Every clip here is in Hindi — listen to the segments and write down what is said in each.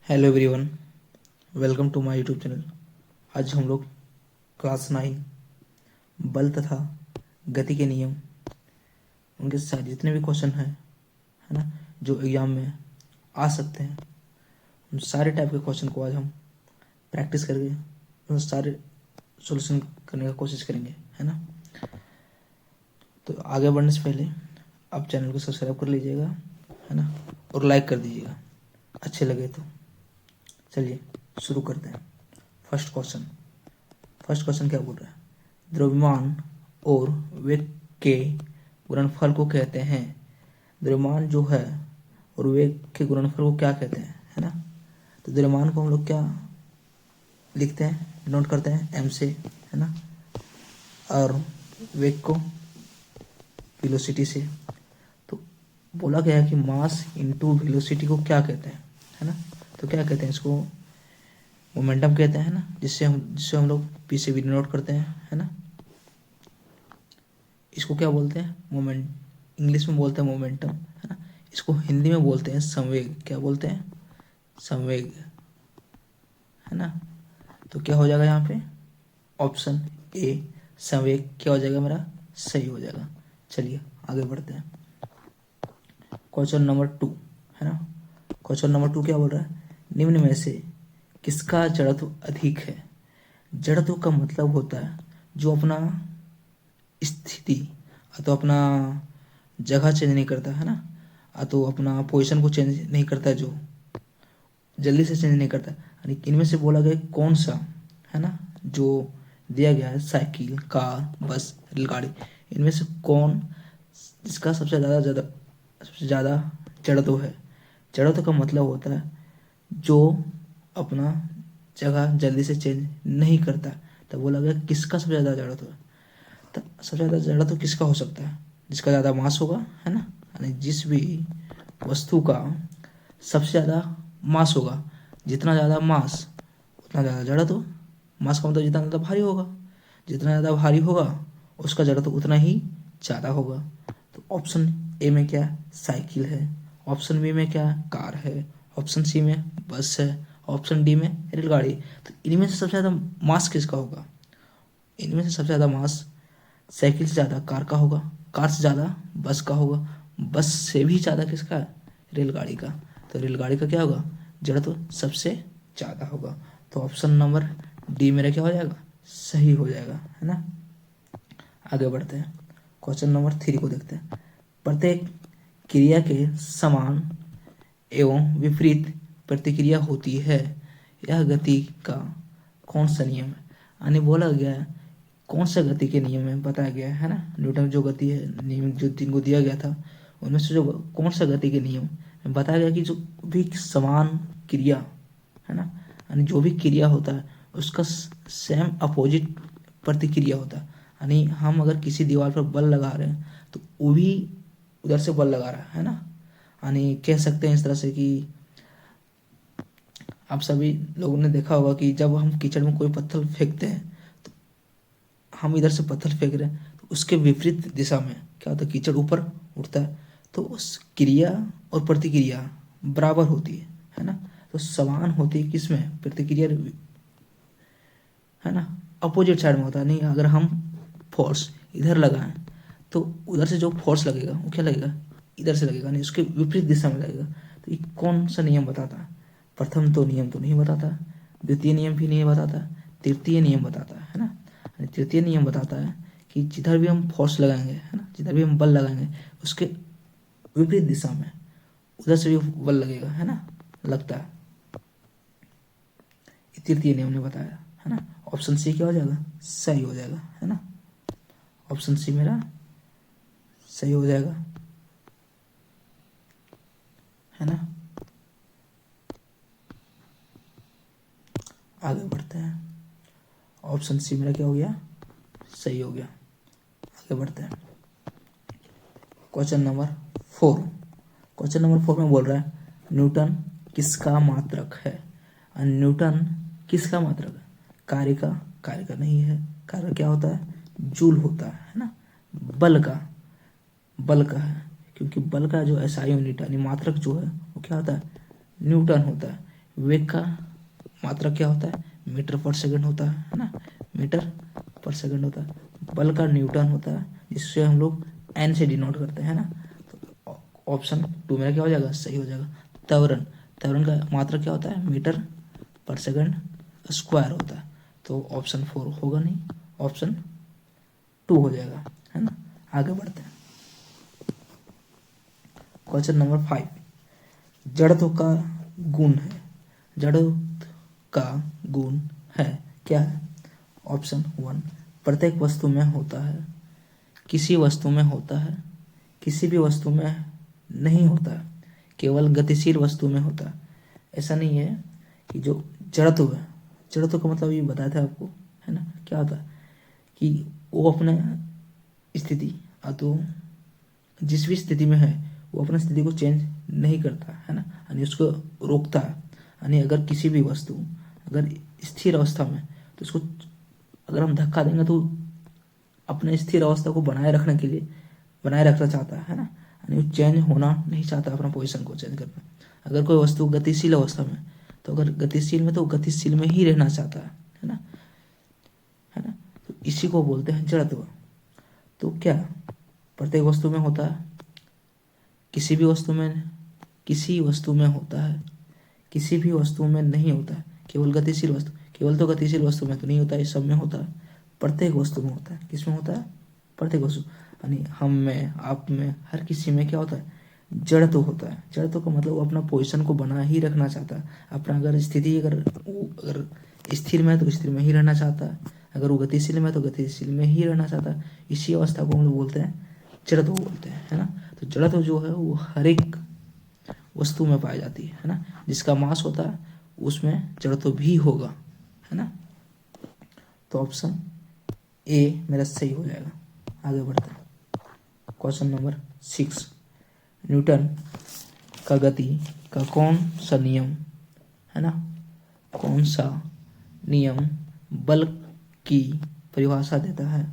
Hello everyone, welcome to my YouTube channel. आज हम लोग क्लास 9 बल तथा गति के नियम, उनके सारे जितने भी क्वेश्चन हैं, है ना, जो एग्जाम में आ सकते हैं, उन सारे टाइप के क्वेश्चन को आज हम प्रैक्टिस करके उन सारे सॉल्यूशन करने का कोशिश करेंगे, है ना। तो आगे बढ़ने से पहले आप चैनल को सब्सक्राइब कर लीजिएगा, है ना, और लाइक कर दीजिएगा अच्छे लगे तो। चलिए शुरू करते हैं। फर्स्ट क्वेश्चन क्या बोल रहा है? द्रव्यमान और वेग के गुणनफल को कहते हैं। द्रव्यमान जो है और वेग के गुणनफल को क्या कहते हैं, है ना। तो द्रव्यमान को हम लोग क्या लिखते हैं, नोट करते हैं एम से, है ना, और वेग को वेलोसिटी से। तो बोला गया है कि मास इनटू वेलोसिटी को क्या कहते हैं, है ना। तो क्या कहते हैं इसको? मोमेंटम कहते हैं ना, जिससे हम लोग पी से भी नोट करते हैं, है ना। इसको क्या बोलते हैं? मोमेंट, इंग्लिश में बोलते हैं मोमेंटम, है ना। इसको हिंदी में बोलते हैं संवेग। क्या बोलते हैं? संवेग, है ना। तो क्या हो जाएगा यहाँ पे? ऑप्शन ए संवेग क्या हो जाएगा मेरा? सही हो जाएगा। चलिए आगे बढ़ते हैं। क्वेश्चन नंबर 2, है ना। क्वेश्चन नंबर 2 क्या बोल रहा है? निम्न में से किसका जड़त्व अधिक है? जड़त्व का मतलब होता है जो अपना स्थिति तो अपना जगह चेंज नहीं करता, है ना, तो अपना पोजीशन को चेंज नहीं करता, जो जल्दी से चेंज नहीं करता। यानी इनमें से बोला गया कौन सा, है ना, जो दिया गया है साइकिल, कार, बस, रेलगाड़ी, इनमें से कौन जिसका सबसे ज़्यादा जड़त्व है? जड़त्व का मतलब होता है जो अपना जगह जल्दी से चेंज नहीं करता। तो बोला गया किसका सबसे ज़्यादा जड़त्व है? तो सबसे ज़्यादा जड़त्व किसका हो सकता है? जिसका ज़्यादा मास होगा, है ना। यानी जिस भी वस्तु का सबसे ज़्यादा मास होगा, जितना ज़्यादा मास उतना ज़्यादा जड़त्व। मास का मतलब जितना ज़्यादा भारी होगा, जितना ज़्यादा भारी होगा उसका जड़त्व उतना ही ज़्यादा होगा। तो ऑप्शन ए में क्या है? साइकिल है। ऑप्शन बी में क्या है? कार है। ऑप्शन सी में बस है। ऑप्शन डी में रेलगाड़ी। तो इनमें से सबसे ज़्यादा मास किसका होगा? इनमें से सबसे ज़्यादा मास साइकिल से ज़्यादा कार का होगा, कार से ज़्यादा बस का होगा, बस से भी ज़्यादा किसका है? रेलगाड़ी का। तो रेलगाड़ी का क्या होगा? जड़त्व सबसे ज़्यादा होगा। तो ऑप्शन नंबर डी मेरा क्या हो जाएगा? सही हो जाएगा, है ना। आगे बढ़ते हैं। क्वेश्चन नंबर 3 को देखते हैं। प्रत्येक क्रिया के समान एवं विपरीत प्रतिक्रिया होती है, यह गति का कौन सा नियम है? यानी बोला गया है कौन सा गति के नियम में बताया गया है ना। न्यूटन जो गति है नियम जो 3 को दिया गया था, उनमें से जो कौन सा गति के नियम में बताया गया कि जो भी समान क्रिया, है ना, यानी जो भी क्रिया होता है उसका सेम अपोजिट प्रतिक्रिया होता है। यानी हम अगर किसी दीवार पर बल लगा रहे हैं तो वो भी उधर से बल लगा रहा है ना। यानी कह सकते हैं इस तरह से कि आप सभी लोगों ने देखा होगा कि जब हम कीचड़ में कोई पत्थर फेंकते हैं, तो हम इधर से पत्थर फेंक रहे हैं तो उसके विपरीत दिशा में क्या होता है? कीचड़ ऊपर उठता है। तो उस क्रिया और प्रतिक्रिया बराबर होती है ना। तो समान होती है किसमें? प्रतिक्रिया, है ना, अपोजिट साइड में होता है। नहीं अगर हम फोर्स इधर लगाएं तो उधर से जो फोर्स लगेगा वो क्या लगेगा? इधर से लगेगा, नहीं उसके विपरीत दिशा में लगेगा। तो ये कौन सा नियम बताता है? प्रथम तो नियम तो नहीं बताता, द्वितीय नियम भी नहीं बताता, तृतीय नियम बताता है ना। यानी तृतीय नियम बताता है कि जिधर भी हम फोर्स लगाएंगे, है ना, जिधर भी हम बल लगाएंगे उसके विपरीत दिशा में उधर से भी बल लगेगा, है ना, लगता है। ये तृतीय नियम ने बताया, है ना। ऑप्शन सी क्या हो जाएगा? सही हो जाएगा, है ना। ऑप्शन सी मेरा सही हो जाएगा, है ना। आगे बढ़ते हैं। ऑप्शन सी मेरा क्या हो गया? सही हो गया। आगे बढ़ते हैं। Question number 4। क्वेश्चन नंबर 4 में बोल रहा है न्यूटन किसका मात्रक है? न्यूटन किसका मात्रक है? कार्य का नहीं है। कार्य क्या होता है? जूल होता है ना। बल का, बल का है, क्योंकि बल का जो एसआई यूनिट यानी मात्रक जो है वो क्या होता है? न्यूटन होता है। वेग का मात्रक क्या होता है? मीटर पर सेकंड होता है ना, मीटर पर सेकंड होता है। बल का न्यूटन होता है, जिससे हम लोग एन से डिनोट करते हैं ना। तो ऑप्शन 2 मेरा क्या हो जाएगा? सही हो जाएगा। त्वरण, त्वरण का मात्रक क्या होता है? मीटर पर सेकंड स्क्वायर होता है। तो ऑप्शन 4 होगा नहीं, ऑप्शन 2 हो जाएगा, है ना। आगे बढ़ते हैं। क्वेश्चन नंबर 5, जड़त्व का गुण है, जड़त्व का गुण है, क्या है? ऑप्शन 1, प्रत्येक वस्तु में होता है, किसी वस्तु में होता है, किसी भी वस्तु में नहीं होता है, केवल गतिशील वस्तु में होता है। ऐसा नहीं है कि जो जड़त्व है, जड़त्व का मतलब ये बताया था आपको, है ना, क्या होता है कि वो अपने स्थिति तो जिस भी स्थिति में है वो अपनी स्थिति को चेंज नहीं करता है ना, यानी उसको रोकता है। यानी अगर किसी भी वस्तु अगर स्थिर अवस्था में, तो उसको अगर हम धक्का देंगे तो अपने स्थिर अवस्था को बनाए रखने के लिए बनाए रखना चाहता है ना, यानी वो चेंज होना नहीं चाहता, अपना पोजीशन को चेंज करना। अगर कोई वस्तु गतिशील अवस्था में, तो अगर गतिशील में तो गतिशील में ही रहना चाहता है ना, है ना। तो इसी को बोलते हैं जड़त्व। तो क्या प्रत्येक वस्तु में होता है, किसी भी वस्तु में, किसी वस्तु में होता है, किसी भी वस्तु में नहीं होता है, केवल गतिशील वस्तु, केवल तो गतिशील वस्तु में तो नहीं होता है, इस सब में होता है, प्रत्येक वस्तु में होता है। किस में होता है? प्रत्येक वस्तु, यानी हम में, आप में, हर किसी में क्या होता है? जड़त्व होता है। जड़त्व का मतलब वो अपना पोजीशन को बना ही रखना चाहता है, अपना अगर स्थिति अगर स्थिर में है तो स्थिर में ही रहना चाहता है, अगर वो गतिशील में है तो गतिशील में ही रहना चाहता है। इसी अवस्था को हम लोग बोलते हैं जड़त्व बोलते हैं, है ना। तो जड़त्व जो है वो हर एक वस्तु में पाई जाती है ना। जिसका मास होता है उसमें जड़त्व भी होगा, है ना। तो ऑप्शन ए मेरा सही हो जाएगा। आगे बढ़ते हैं। क्वेश्चन नंबर 6, न्यूटन का गति का कौन सा नियम, है ना, कौन सा नियम बल की परिभाषा देता है?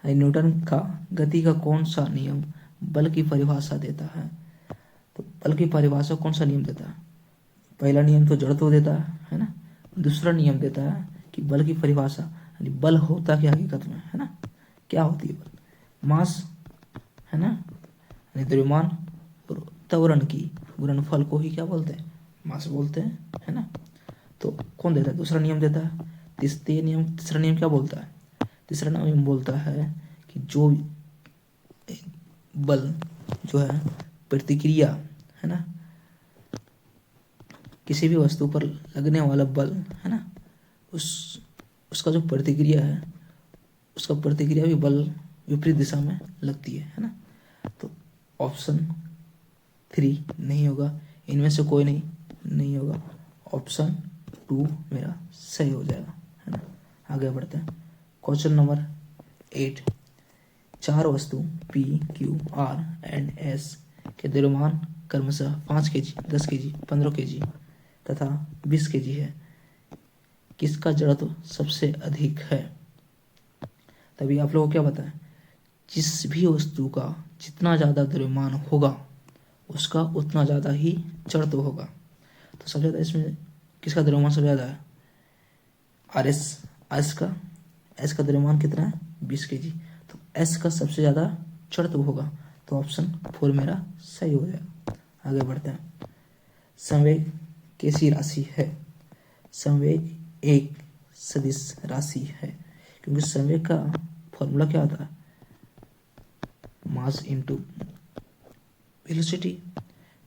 न्यूटन का गति का कौन सा नियम बल की परिभाषा देता है? तो बल की परिभाषा कौन सा नियम देता है? पहला नियम तो जड़त्व देता है ना। दूसरा नियम देता है कि बल की परिभाषा, यानी बल होता क्या हकीकत में, है ना, क्या होती है बल? मास, है ना, यानी द्रव्यमान और त्वरण की गुणनफल को ही क्या बोलते हैं? मास बोलते हैं, है ना। तो कौन देता है? दूसरा नियम देता है। तीसरा नियम क्या बोलता है? तीसरा नियम बोलता है कि जो बल जो है प्रतिक्रिया, है ना, किसी भी वस्तु पर लगने वाला बल, है ना, उसका जो प्रतिक्रिया है, उसका प्रतिक्रिया भी बल विपरीत दिशा में लगती है ना। तो ऑप्शन 3 नहीं होगा, इनमें से कोई नहीं होगा। ऑप्शन 2 मेरा सही हो जाएगा, है ना। आगे बढ़ते हैं। क्वेश्चन नंबर 8, 4 वस्तु P, Q, R and S के द्रव्यमान क्रमशः 5 kg, 10 kg, 15 kg तथा 20 kg है। किसका जड़त्व सबसे अधिक है? तभी आप लोगों को क्या पता है, जिस भी वस्तु का जितना ज़्यादा द्रव्यमान होगा उसका उतना ज़्यादा ही जड़त्व होगा। तो सबसे ज़्यादा इसमें किसका द्रव्यमान सबसे ज़्यादा है? एस का द्रव्यमान कितना है? 20 kg। तो एस का सबसे ज़्यादा जड़त्व होगा। तो ऑप्शन 4 मेरा सही हो जाएगा। आगे बढ़ते हैं। संवेग कैसी राशि है? संवेग एक सदिश राशि है, क्योंकि संवेग का फॉर्मूला क्या होता है? मास इनटू वेलोसिटी,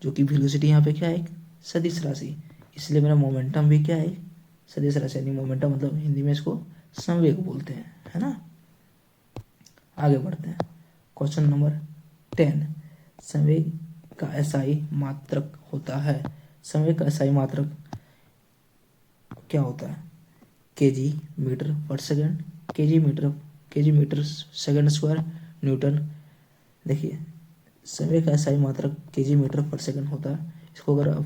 जो कि वेलोसिटी यहाँ पे क्या है? एक सदिश राशि, इसलिए मेरा मोमेंटम भी क्या है? सदिश राशि, यानी मोमेंटम मतलब हिंदी में इसको संवेग बोलते हैं, है ना। आगे बढ़ते हैं। क्वेश्चन नंबर 10, संवेग का एसआई मात्रक होता है। संवेग का एसआई मात्रक क्या होता है? KG metre per second, KG metre second square newton. देखिए संवेग का एसआई मात्रक केजी मीटर पर सेकंड होता है। इसको अगर आप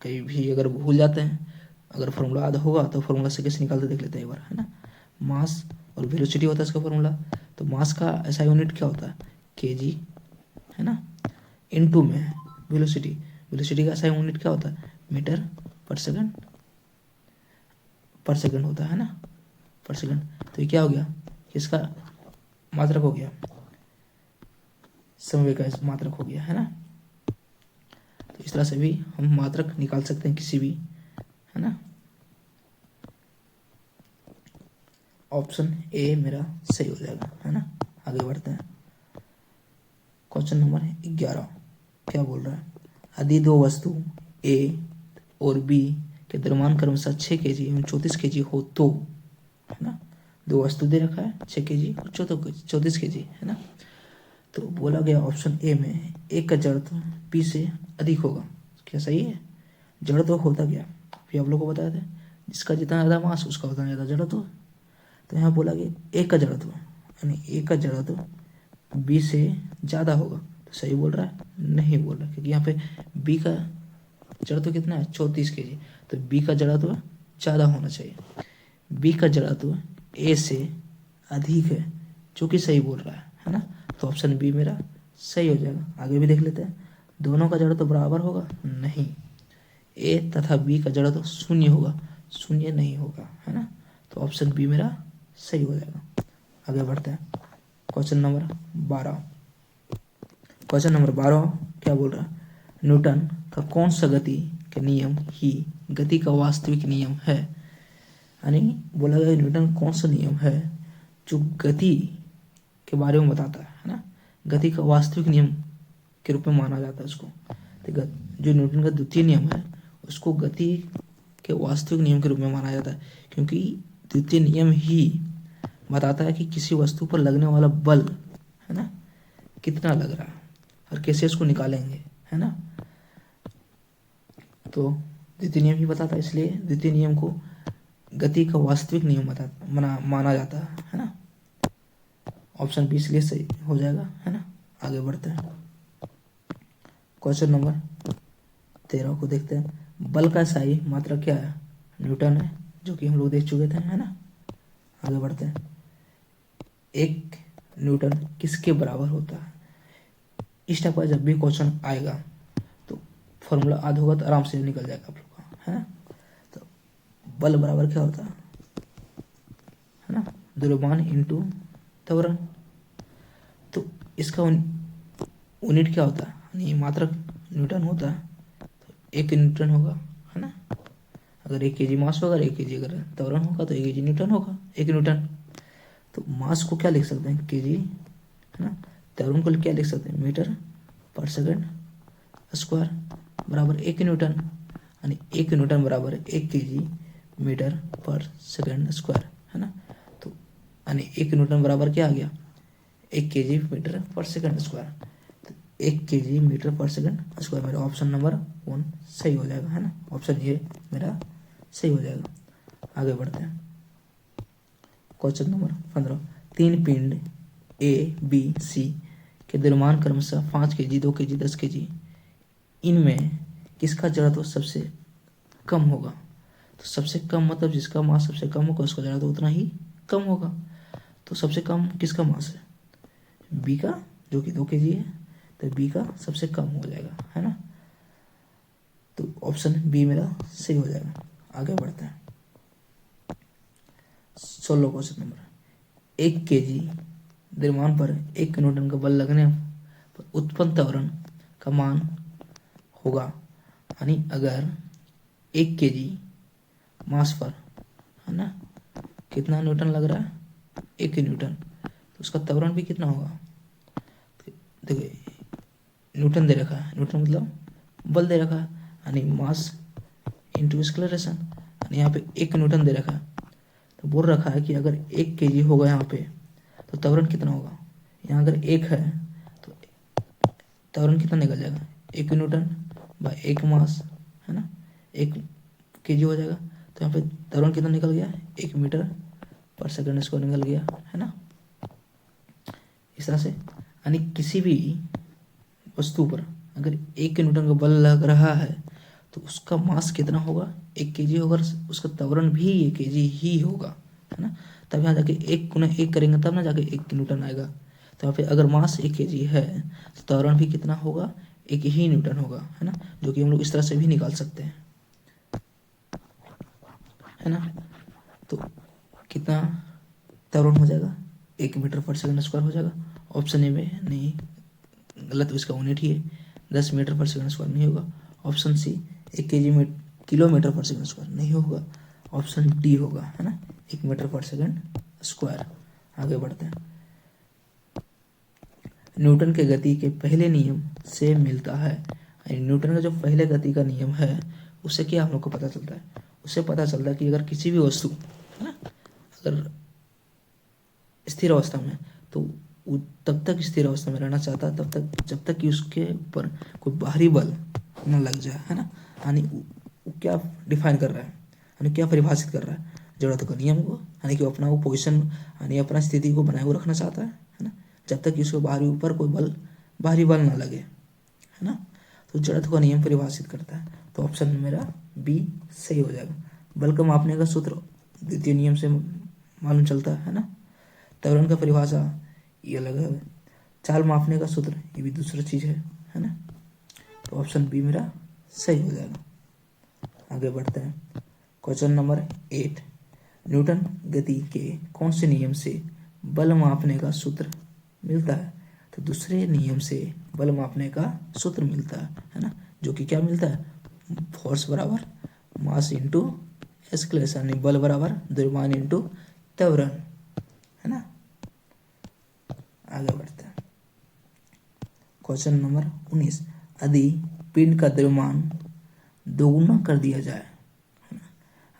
कहीं भी अगर भूल जाते हैं, अगर फॉर्मूला याद होगा तो फॉर्मूला से कैसे निकालते देख लेते हैं एक बार, है ना। मास और वेलोसिटी होता है इसका फॉर्मूला। तो मास का एसआई यूनिट क्या होता है? केजी, है ना, इनटू में वेलोसिटी का एसआई यूनिट क्या होता है? मीटर पर सेकंड होता है ना, पर सेकंड। तो ये क्या हो गया, इसका मात्रक हो गया, समवेग का मात्रक हो गया, है ना। तो इस तरह से भी हम मात्रक निकाल सकते हैं किसी भी, है ना। ऑप्शन ए मेरा सही हो जाएगा, है ना। आगे बढ़ते हैं। क्वेश्चन नंबर 11 क्या बोल रहा है, यदि दो वस्तु ए और बी के द्रव्यमान क्रमशः 6 kg एवं 34 kg हो तो, है ना। दो वस्तु दे रखा है 6 kg और 34 kg, है ना। तो बोला गया ऑप्शन ए में एक का जड़त्व बी से अधिक होगा। क्या सही है, जड़त्व होता क्या, फिर आप लोग को बताया था, जिसका जितना ज़्यादा मास उसका उतना ज़्यादा जड़त्व। तो यहाँ बोला गया एक का जड़त्व, यानी एक का जड़त्व बी से ज़्यादा होगा। तो सही बोल रहा है, नहीं बोल रहा, क्योंकि यहाँ पे बी का जड़त्व कितना है 34 kg, तो बी का जड़त्व ज़्यादा होना चाहिए। बी का जड़त्व ए से अधिक है, जो कि सही बोल रहा है ना। तो ऑप्शन बी मेरा सही हो जाएगा। आगे भी देख लेते हैं, दोनों का जड़त्व बराबर होगा, नहीं। ए तथा बी का जड़त्व शून्य होगा, शून्य नहीं होगा, है ना। तो ऑप्शन बी मेरा सही हो जाएगा। आगे बढ़ते हैं। क्वेश्चन नंबर 12 क्या बोल रहा है, न्यूटन का कौन सा गति का नियम ही गति का वास्तविक नियम है। यानी बोला गया न्यूटन कौन सा नियम है जो गति के बारे में बताता है ना, गति का वास्तविक नियम के रूप में माना जाता है उसको। तो जो न्यूटन का द्वितीय नियम है उसको गति के वास्तविक नियम के रूप में माना जाता है, क्योंकि द्वितीय नियम ही बताता है कि किसी वस्तु पर लगने वाला बल, है ना, कितना लग रहा है और कैसे इसको निकालेंगे, है ना। तो द्वितीय नियम ही बताता है, इसलिए द्वितीय नियम को गति का वास्तविक नियम माना जाता है ना। ऑप्शन बी इसलिए सही हो जाएगा, है ना। आगे बढ़ते हैं। क्वेश्चन नंबर 13 को देखते हैं। बल का स्थायी मात्रक क्या है, न्यूटन है, जो कि हम लोग देख चुके थे, है ना। आगे बढ़ते हैं। एक न्यूटन किसके बराबर होता है। इस टाइप का जब भी क्वेश्चन आएगा तो फॉर्मूला याद होगा तो आराम से निकल जाएगा आप लोग का, है ना। तो बल बराबर क्या होता है ना, द्रव्यमान इंटू त्वरण। तो इसका यूनिट क्या होता है, यानी मात्रक न्यूटन होता है, तो 1 न्यूटन होगा, है ना। अगर 1 kg मास होगा, 1 kg अगर त्वरण होगा तो 1 kg न्यूटन होगा, 1 न्यूटन। तो मास को क्या लिख सकते हैं, kg, है ना। त्वरण को क्या लिख सकते हैं, मीटर पर सेकंड स्क्वायर बराबर 1 न्यूटन, यानी 1 न्यूटन बराबर 1 kg metre per second square, है ना। तो यानी 1 न्यूटन बराबर क्या आ गया, 1 kg metre per second square. तो 1 kg metre per second square मेरा ऑप्शन नंबर 1 सही हो जाएगा, है ना। ऑप्शन ए मेरा सही हो जाएगा। आगे बढ़ते हैं। Question number 15। 3 पिंड ए बी सी के द्रव्यमान क्रमशः 5 kg 2 kg 10 kg, इनमें किसका जड़त्व सबसे कम होगा। तो सबसे कम मतलब जिसका मास सबसे कम होगा उसका जड़त्व उतना ही कम होगा। तो सबसे कम किसका मास है, बी का, जो कि 2 kg है, तो बी का सबसे कम हो जाएगा, है ना। तो ऑप्शन बी मेरा सही हो जाएगा। आगे बढ़ते हैं। 16 क्वेश्चन नंबर। 1 kg द्रव्यमान पर 1 न्यूटन का बल लगने पर उत्पन्न त्वरण का मान होगा, यानी अगर 1 kg मास पर, है ना, कितना न्यूटन लग रहा है, 1 न्यूटन, तो उसका त्वरण भी कितना होगा। देखो न्यूटन दे रखा है, न्यूटन मतलब बल दे रखा है, यानी मास इंटू एक्सेलरेशन, यानी यहाँ पे 1 न्यूटन दे रखा है। तो बोल रखा है कि अगर 1 kg होगा यहाँ पे तो त्वरण कितना होगा। यहाँ अगर 1 है तो त्वरण कितना निकल जाएगा, 1 न्यूटन बाय 1 मास, है ना, 1 kg हो जाएगा। तो यहाँ पे त्वरण कितना निकल गया, 1 मीटर पर सेकंड स्क्वायर निकल गया, है ना। इस तरह से यानी किसी भी वस्तु पर अगर 1 न्यूटन का बल लग रहा है तो उसका मास कितना होगा, 1 kg होगा, उसका त्वरण भी 1 kg ही होगा, है ना। तब यहाँ जाके 1 गुना 1 करेंगे तब ना जाके 1 न्यूटन आएगा। तो यहाँ पे अगर मास 1 kg है तो त्वरण भी कितना होगा, 1 ही न्यूटन होगा, है ना, जो कि हम लोग इस तरह से भी निकाल सकते हैं। है ना। तो कितना त्वरण हो जाएगा, 1 मीटर पर सेकंड स्क्वायर हो जाएगा। ऑप्शन ए में नहीं, गलत, इसका यूनिट ही है, 10 मीटर पर सेकंड स्क्वायर नहीं होगा। ऑप्शन सी 1 में किलोमीटर पर सेकंड स्क्वायर नहीं होगा। ऑप्शन डी होगा, है ना, 1 मीटर पर सेकंड स्क्वायर। आगे बढ़ते हैं। न्यूटन के गति के पहले नियम से मिलता है। न्यूटन का जो पहले गति का नियम है उससे क्या हम लोग को पता चलता है, उससे पता चलता है कि अगर किसी भी वस्तु, है ना, अगर स्थिर अवस्था में, तो वो तब तक स्थिर अवस्था में रहना चाहता है तब तक जब तक कि उसके ऊपर कोई बाहरी बल न लग जाए, है ना। यानी वो क्या डिफाइन कर रहा है, यानी क्या परिभाषित कर रहा है, जरूरत का नियम को, यानी कि वो अपना वो पोजिशन, यानी अपना स्थिति को बनाए हुए रखना चाहता है ना, जब तक कि उसके बाहरी ऊपर कोई बल, बाहरी बल ना लगे, है ना। तो जड़त्व का नियम परिभाषित करता है। तो ऑप्शन मेरा बी सही हो जाएगा। बल को मापने का सूत्र द्वितीय नियम से मालूम चलता है ना। त्वरण का परिभाषा ये अलग है। चाल मापने का सूत्र ये भी दूसरा चीज़ है ना। तो ऑप्शन बी मेरा सही हो जाएगा। आगे बढ़ते हैं। क्वेश्चन नंबर 8, न्यूटन गति के कौन से नियम से बल मापने का सूत्र मिलता है। तो दूसरे नियम से बल मापने का सूत्र मिलता है ना, जो कि क्या मिलता है, फोर्स बराबर मास इंटू एक्सलेशन, बल बराबर द्रव्यमान इंटू त्वरण, है ना। आगे बढ़ते हैं। क्वेश्चन नंबर 19, यदि पिंड का द्रव्यमान दोगुना कर दिया जाए, है ना,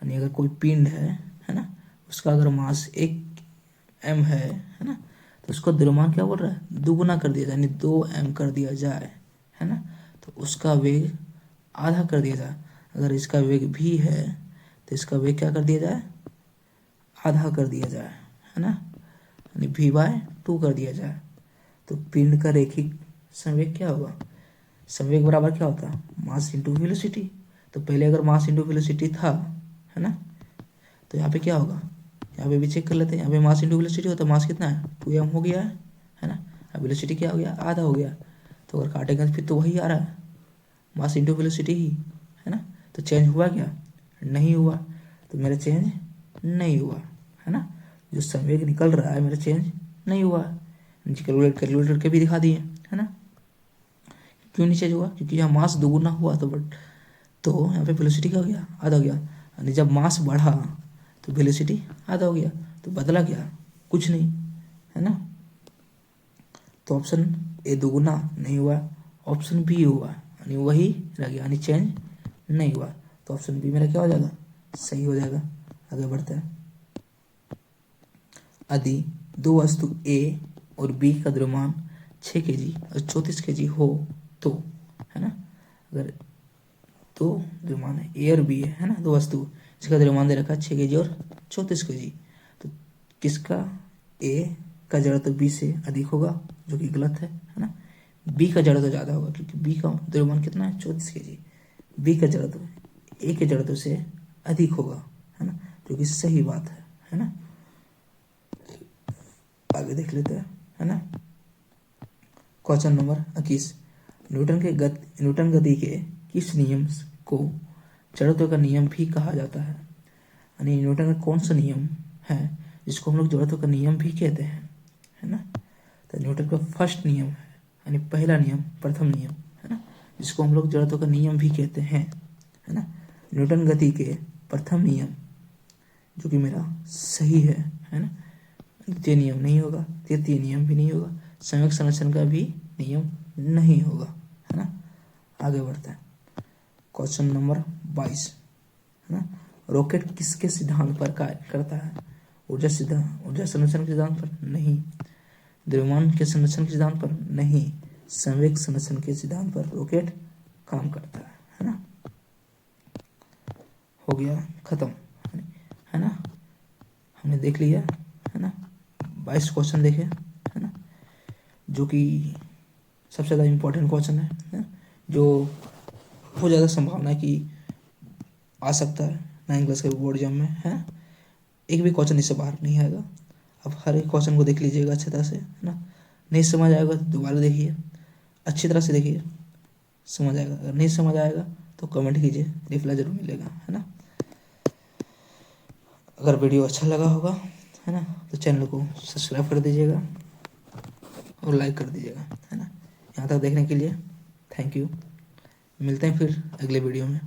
यानी अगर कोई पिंड है ना, उसका अगर मास 1 m है ना, तो उसका द्रव्यमान क्या बोल रहा है, दोगुना कर दिया जाए, यानी 2 m कर दिया जाए, है ना। तो उसका वेग आधा कर दिया जाए। अगर इसका वेग भी है तो इसका वेग क्या कर दिया जाए, आधा कर दिया जाए, है ना, यानी v/2 कर दिया जाए। तो पिंड का रैखिक संवेग क्या होगा, संवेग बराबर क्या होता है, मास इंटू वेलोसिटी। तो पहले अगर मास इंटू वेलोसिटी था, है ना, तो यहाँ पे क्या होगा, यहाँ पे भी चेक कर लेते हैं। यहाँ पे मास इंटू वेलोसिटी होता है, मास कितना है 2m हो गया है ना। अब वेलोसिटी क्या हो गया, आधा हो गया। तो अगर काटेंगे तो फिर तो वही आ रहा है, मास इंटू वेलोसिटी ही, है ना। तो चेंज हुआ क्या, नहीं हुआ। तो मेरा चेंज नहीं हुआ, है ना। जो संवेग निकल रहा है मेरा चेंज नहीं हुआ। कैलकुलेट करके भी दिखा दिए, है ना। क्यों नहीं चेंज हुआ, क्योंकि यहाँ मास दोगुना हुआ तो यहाँ पे वेलोसिटी क्या हो गया, आधा हो गया। यानी जब मास बढ़ा तो वेलोसिटी आधा हो गया। तो बदला क्या, कुछ नहीं, है ना। तो ऑप्शन ए दोगुना नहीं हुआ, ऑप्शन बी हुआ, यानी वही रह गया, यानी चेंज नहीं हुआ। तो ऑप्शन बी मेरा क्या हो जाएगा, सही हो जाएगा। आगे बढ़ते हैं। यदि दो वस्तु ए और बी का द्रव्यमान 6 kg और 34 kg हो तो, है ना, अगर दो द्रव्यमान है ए और बी है ना, दो वस्तु जिसका द्रव्यमान दे रखा है 6 kg और 34 kg, तो किसका ए का जड़त्व बी से अधिक होगा, जो कि गलत है ना। बी का जड़त्व ज़्यादा होगा क्योंकि बी का द्रव्यमान कितना है 34 kg। बी का जड़त्व ए के जड़त्व से अधिक होगा, है ना, जो कि सही बात है ना। आगे देख लेते हैं, है ना। क्वेश्चन नंबर 21, न्यूटन गति के किस नियम को जड़त्व का नियम भी कहा जाता है। यानी न्यूटन का कौन सा नियम है जिसको हम लोग जड़त्व का नियम भी कहते हैं, है ना। तो न्यूटन का फर्स्ट नियम है, यानी पहला नियम, प्रथम नियम, है ना, जिसको हम लोग जड़त्व का नियम भी कहते हैं, है ना। न्यूटन गति के प्रथम नियम, जो कि मेरा सही है ना। द्वितीय नियम नहीं होगा, तृतीय नियम भी नहीं होगा, संवेग संरक्षण का भी नियम नहीं होगा, है ना। आगे बढ़ते हैं। क्वेश्चन नंबर 22, है ना, रॉकेट किसके सिद्धांत पर कार्य करता है। ऊर्जा संरक्षण के सिद्धांत पर नहीं, द्रव्यमान के संरक्षण के सिद्धांत पर नहीं, संवेग संरक्षण के सिद्धांत पर रॉकेट काम करता है ना। हो गया खत्म, है ना, हमने देख लिया, है ना। 22 क्वेश्चन देखे, है ना, जो कि सबसे ज़्यादा इम्पोर्टेंट क्वेश्चन है, जो बहुत ज़्यादा संभावना है कि आ सकता है 9 क्लास के बोर्ड एग्जाम में, है। एक भी क्वेश्चन इससे बाहर नहीं आएगा। अब हर एक क्वेश्चन को देख लीजिएगा अच्छी तरह से, है ना। नहीं समझ आएगा तो दोबारा देखिए, अच्छी तरह से देखिए, समझ आएगा। अगर नहीं समझ आएगा तो कमेंट कीजिए, रिप्लाई जरूर मिलेगा, है ना। अगर वीडियो अच्छा लगा होगा, है ना, तो चैनल को सब्सक्राइब कर दीजिएगा और लाइक कर दीजिएगा, है ना। यहाँ तक देखने के लिए थैंक यू। मिलते हैं फिर अगले वीडियो में।